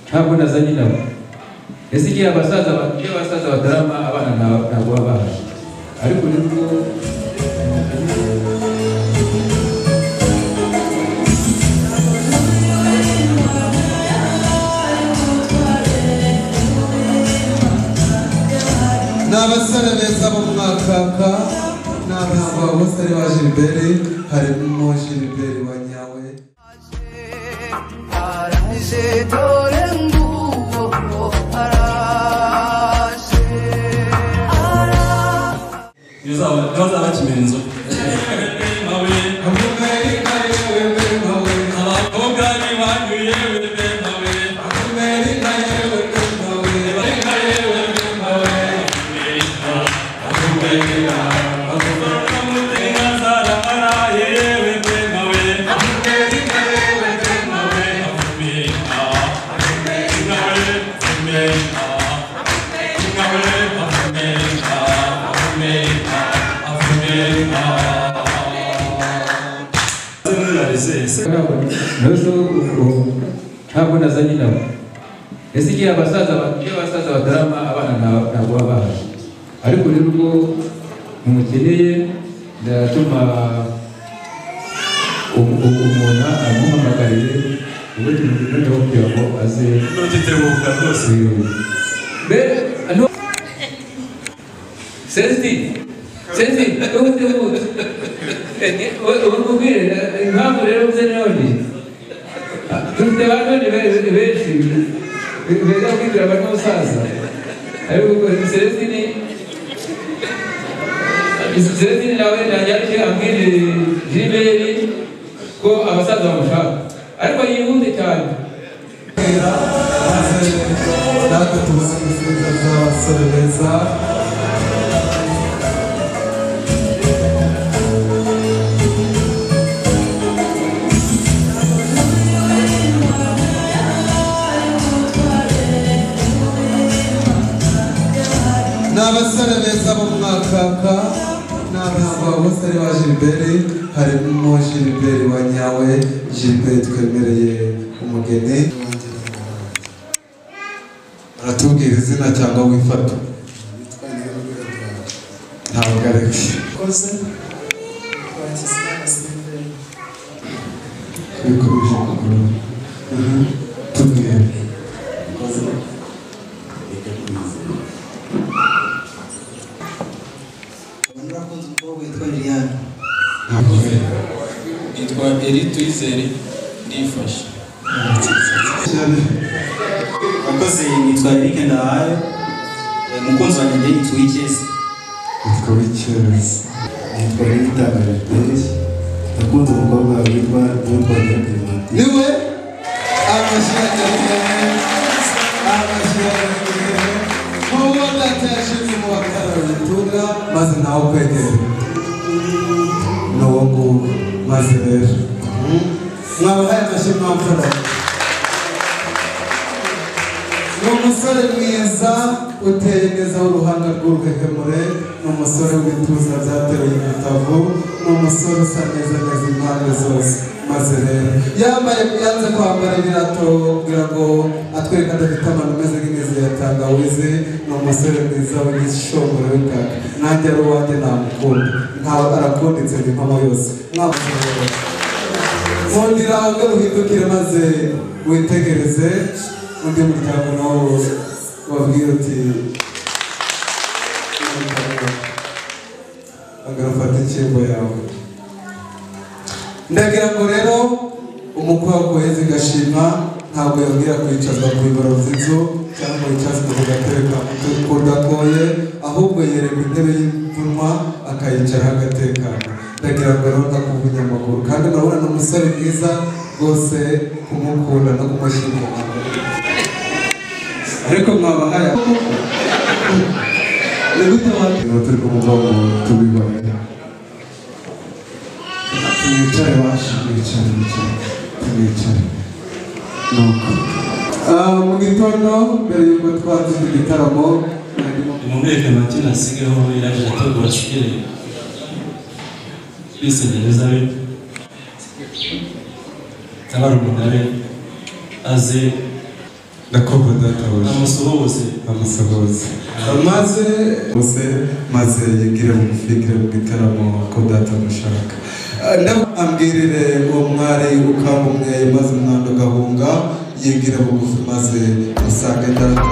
ntabwo nazanye nabo ese igihe abasaza batarama abana ntabwo babaha ariko nibwo n'abasore beza bo mwakaka n'abahanga b'abasore ba Gilbert harimo Gilbert wa nyawe Yuzaba kimenzo ntabwo nazanye nabo ese igihe abasaza batarama abana ntabwo babaha ariko nibwo umukeneye ndatuma umuntu amuhamagariye ubundi noneho kugira ngo aze n'utitebuka rwose Sensi, ububwire impamvu rero uze none dufite abantu benshi beza kwigura abantu musaza ariko Celestine nawe najyaje ambwire Gilbert ko abasaza bamushaka ariko yihute cyane natwe tubona insinga z'abasore beza n'abasore beza bo mwakaka n'abahanga b'abasore ba Gilbert harimo Gilbert wa nyawe Gilbert twemereye umugeni aratubwira izina cyangwa wifata ntabwo areke tubwire yitwa Eri Tuyizere ndifashe Wakoze nitwa Eric Ndahayo umukunzi wanjye yitwa Ikesi yitwa Ikesi nitwa Ritanga Gilbert nakunze umukobwa witwa Clement niwe nk'uwo data yashinze mu bakararo yitunga maze nawe ukwegera n'uwo nguwo maze rero mwabahaye amashyi mwamfura ni umusore mwiza uteye neza w'uruhanga rw'uruhehemure ni umusore w'ibituza byateruye igitavu ni umusore usa neza neza impande zose maze rero yanze kwambara ibirato kugira ngo atwereke adafite amano ameze nk'imizi ya tangawizi ni umusore mwiza w'igishongoro w'itaka nanjye ari uwanjye namukunda ntawe arakunditse ngo impamo yose mwamusore nkundira ubwo ruhindukire maze witegereze undi muryango nawo wabwira uti agarafata inshyimbo yawe ndagira ngo rero umukobwa uheze igashima ntabwo yabwira kwicazwa ku bibaro by'inzu cyangwa yicazwa ku gatebe kudakoye ahubwo yereka intebe y'imvunwa akayicaraho agatekana ndagira ngo rero ndakuvunya amaguru kandi urabona ni umusore mwiza rwose kumukunda no kumushyira ariko mwabahaye ni gute wakira turi kumugabo tubibone tumwicare washi tumwicare nuko mu gitondo mbere y'uko twazize igitaramo umubweke make nasigaho yaje ategura kigere bisegereza be n'abarumuna be aze ndakobwa databuja amusuhuze maze yigire bugufi yigire mu gitaramo ko data mushaka ndabambwirire uwo mwari ukaba umwe maze umwanda ugahunga yigire bugufi maze usange data